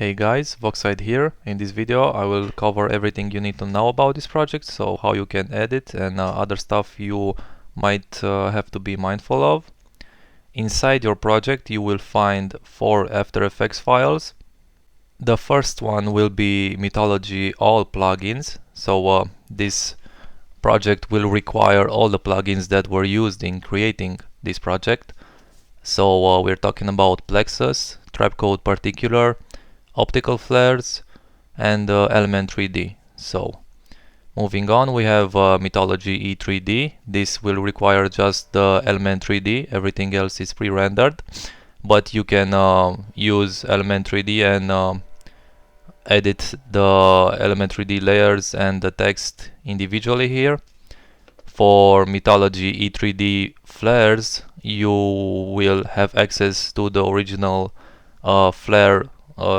Hey guys, Voxide here. In this video I will cover everything you need to know about this project, so how you can edit and other stuff you might have to be mindful of. Inside your project you will find 4 After Effects files. The first one will be Mythology all plugins, so this project will require all the plugins that were used in creating this project. So we're talking about Plexus, Trapcode Particular, optical flares, and element 3D. So moving on, we have Mythology E3D. This will require just the element 3D. Everything else is pre-rendered, but you can use element 3D and edit the element 3D layers and the text individually here. For Mythology E3D flares, you will have access to the original flare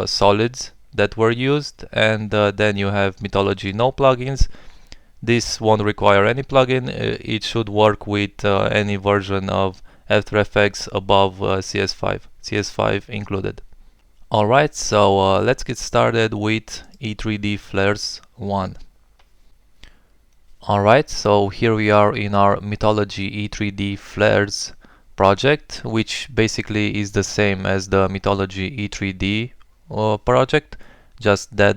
solids that were used, and then you have Mythology no plugins. This won't require any plugin. It should work with any version of After Effects above CS5 included. Alright, so let's get started with E3D Flares 1. Alright, so here we are in our Mythology E3D Flares project, which basically is the same as the Mythology E3D project, just that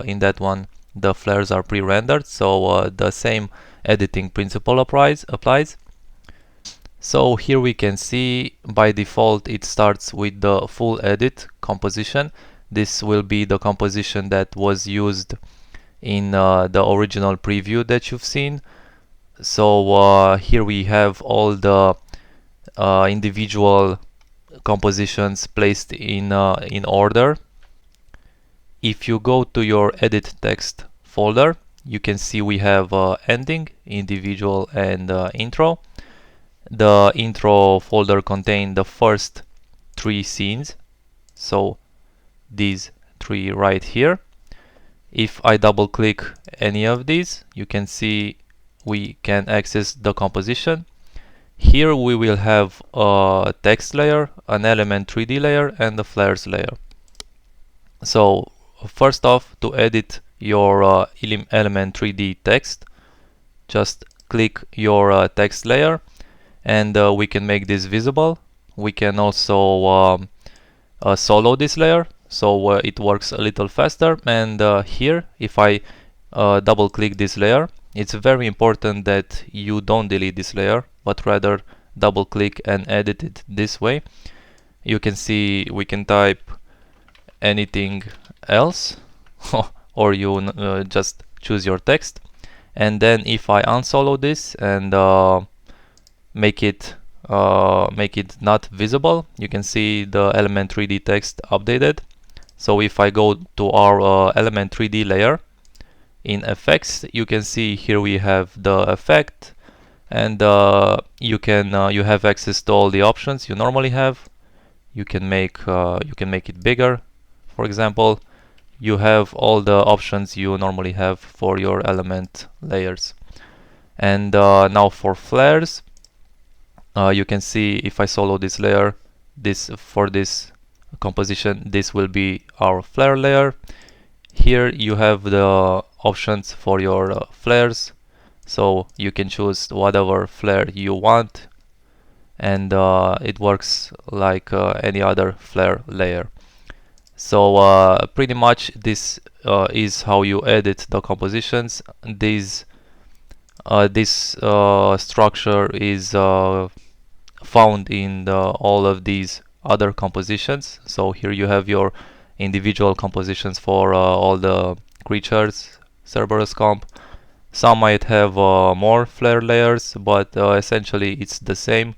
in that one the flares are pre-rendered, so the same editing principle applies. So here we can see by default it starts with the full edit composition. This will be the composition that was used in the original preview that you've seen. So here we have all the individual compositions placed in order. If you go to your edit text folder, you can see we have ending, individual, and intro. The intro folder contains the first 3 scenes, so these 3 right here. If I double click any of these, you can see we can access the composition. Here we will have a text layer, an element 3D layer, and a flares layer. So first off, to edit your element 3D text, just click your text layer, and we can make this visible. We can also solo this layer, so it works a little faster. And here, if I double click this layer, it's very important that you don't delete this layer, but rather double click and edit it this way. You can see we can type anything else or you just choose your text, and then if I unsolo this and make it not visible, you can see the element 3D text updated. So if I go to our element 3D layer in effects, you can see here we have the effect, and you have access to all the options you normally have. You can make it bigger, for example. You have all the options you normally have for your element layers. And now for flares, you can see if I solo this layer, for this composition, this will be our flare layer. Here you have the options for your flares, so you can choose whatever flare you want, and it works like any other flare layer. So pretty much this is how you edit the compositions. This structure is found in all of these other compositions. So here you have your individual compositions for all the creatures, Cerberus comp. Some might have more flare layers, but essentially it's the same.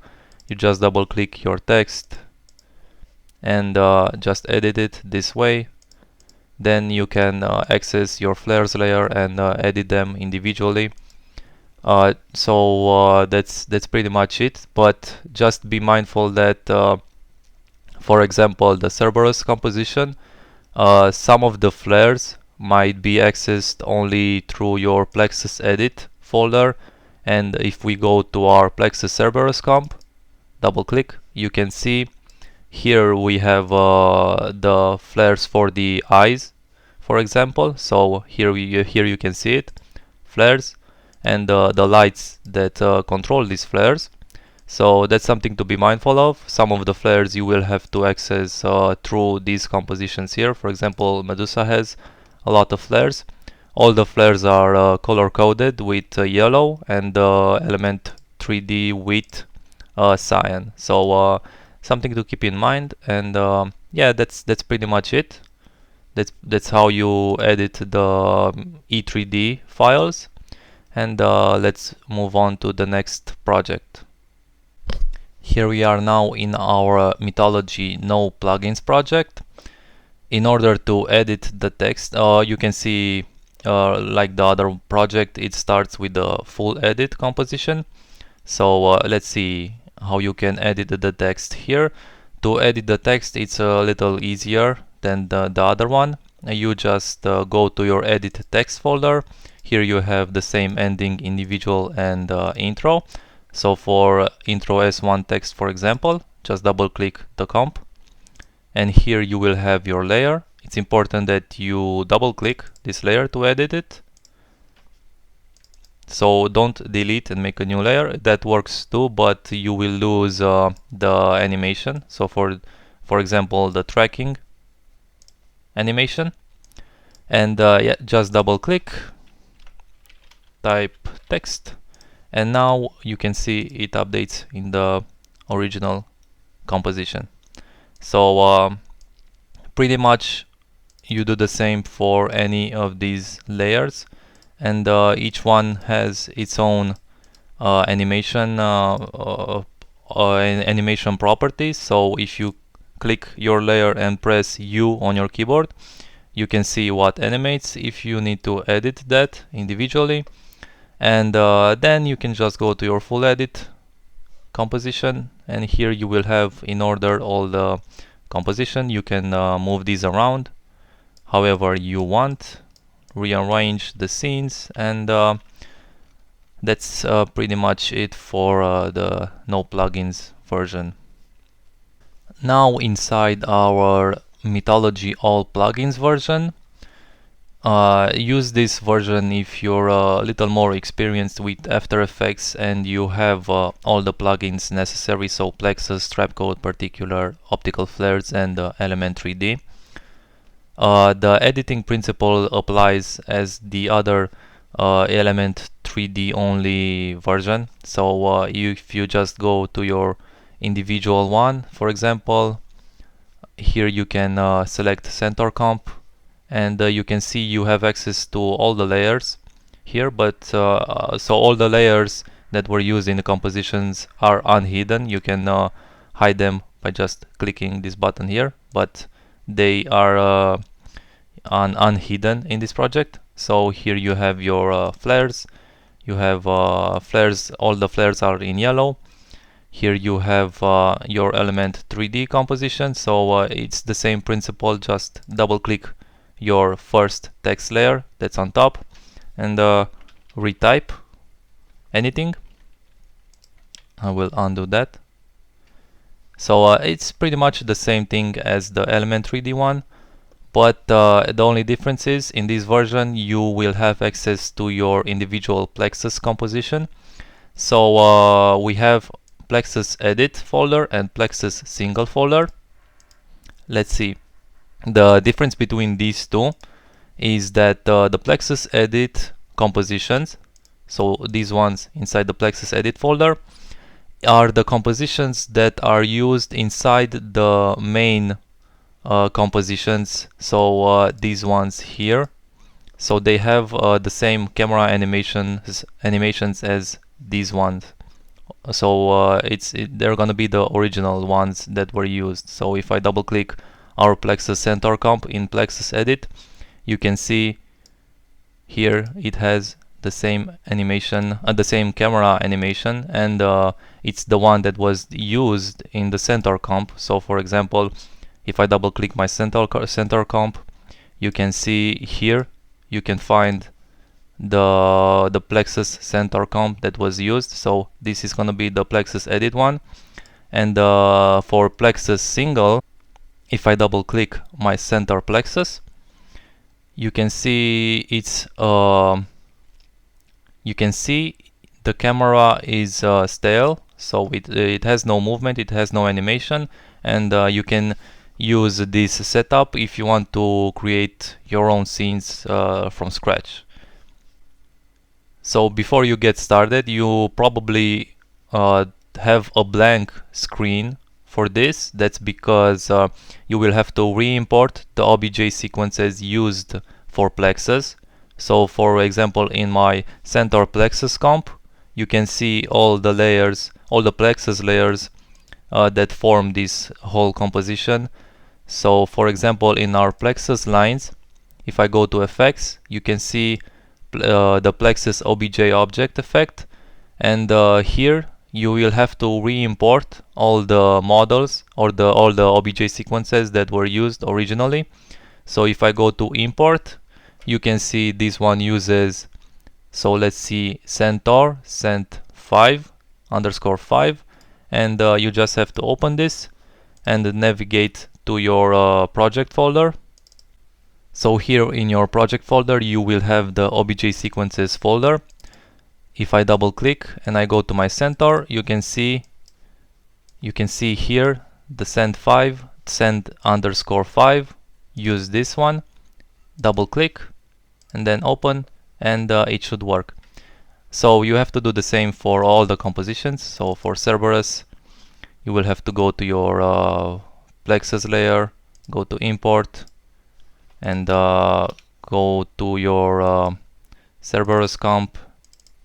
You just double click your text and just edit it this way. Then you can access your flares layer and edit them individually. So that's pretty much it, but just be mindful that for example the Cerberus composition, some of the flares might be accessed only through your Plexus edit folder, and if we go to our Plexus Cerberus comp, double click, you can see Here we have the flares for the eyes, for example. So here you can see it, flares, and the lights that control these flares. So that's something to be mindful of. Some of the flares you will have to access through these compositions here. For example, Medusa has a lot of flares. All the flares are color coded with yellow, and the element 3D with cyan. So something to keep in mind. And yeah, that's pretty much it. That's how you edit the E3D files. And let's move on to the next project. Here we are now in our Mythology no plugins project. In order to edit the text, you can see like the other project, it starts with the full edit composition. So let's see how you can edit the text here. To edit the text, it's a little easier than the other one. You just go to your edit text folder. Here you have the same ending, individual and intro. So for intro S1 text, for example, just double click the comp, and here you will have your layer. It's important that you double click this layer to edit it. So don't delete and make a new layer. That works too, but you will lose the animation. So for example, the tracking animation. And yeah, just double click, type text, and now you can see it updates in the original composition. So pretty much you do the same for any of these layers, and each one has its own animation animation properties. So if you click your layer and press U on your keyboard, you can see what animates if you need to edit that individually. And then you can just go to your full edit composition, and here you will have in order all the composition. You can move these around however you want, rearrange the scenes, and that's pretty much it for the no plugins version. Now inside our Mythology all plugins version, use this version if you're a little more experienced with After Effects and you have all the plugins necessary, so Plexus, Trapcode, Particular, Optical Flares, and Element 3D. The editing principle applies as the other Element 3D only version. So if you just go to your individual one, for example, here you can select Centaur Comp, and you can see you have access to all the layers here, but so all the layers that were used in the compositions are unhidden. You can hide them by just clicking this button here, but they are unhidden in this project. So here you have your flares, you have flares, all the flares are in yellow. Here you have your element 3D composition, so it's the same principle, just double click your first text layer that's on top and retype anything. I will undo that. So it's pretty much the same thing as the element 3D one, but the only difference is in this version you will have access to your individual Plexus composition. So we have Plexus edit folder and Plexus single folder. Let's see. The difference between these two is that the Plexus edit compositions, so these ones inside the Plexus edit folder, are the compositions that are used inside the main compositions. So these ones here, so they have the same camera animations as these ones. So they're gonna be the original ones that were used. So if I double click our Plexus Centaur comp in Plexus edit, you can see here it has the same animation, the same camera animation, and it's the one that was used in the Centaur comp. So for example, if I double click my Centaur comp, you can see here you can find the Plexus Centaur comp that was used. So this is gonna be the Plexus edit one, And for plexus single, if I double click my center plexus, you can see it's you can see the camera is stale, so it has no movement, it has no animation, and you can use this setup if you want to create your own scenes from scratch. So before you get started, you probably have a blank screen for this. That's because you will have to re-import the OBJ sequences used for plexus. So for example, in my center plexus comp, you can see all the layers, all the plexus layers that form this whole composition. So for example, in our plexus lines, if I go to effects, you can see the plexus obj object effect, and here you will have to re-import all the models or all the obj sequences that were used originally. So if I go to import, you can see this one uses, so let's see, centaur cent5 underscore 5, and you just have to open this and navigate to your project folder. So here in your project folder you will have the obj sequences folder. If I double click and I go to my centaur, you can see here the cent5 cent underscore 5. Use this one, double click and then open, and it should work. So you have to do the same for all the compositions. So for Cerberus, you will have to go to your plexus layer, go to import, and go to your Cerberus comp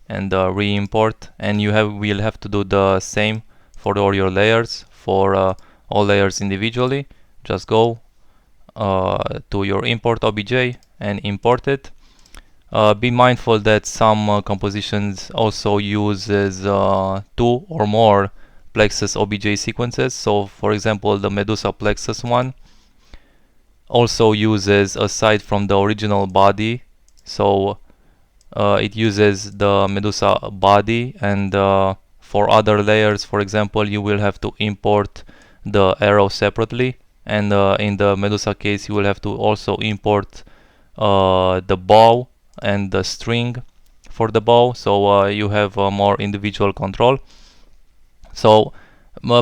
and re-import, and you will have to do the same for all your layers, for all layers individually. Just go to your import obj and import it. Be mindful that some compositions also uses 2 or more plexus obj sequences. So for example, the Medusa plexus one also uses, aside from the original body, so it uses the Medusa body, and for other layers, for example, you will have to import the arrow separately, and in the Medusa case you will have to also import the bow and the string for the bow, so you have more individual control. So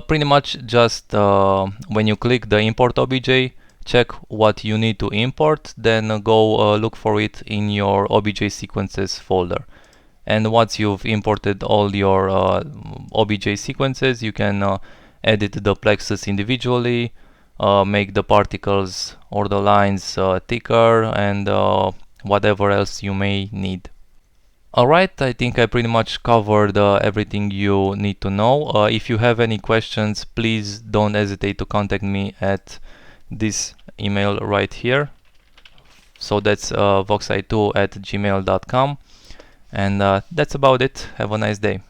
pretty much just when you click the import obj, check what you need to import, then go look for it in your obj sequences folder. And once you've imported all your obj sequences, you can edit the plexus individually, make the particles or the lines thicker, and whatever else you may need. Alright, I think I pretty much covered everything you need to know. If you have any questions, please don't hesitate to contact me at this email right here. So that's voxi2@gmail.com. And that's about it. Have a nice day.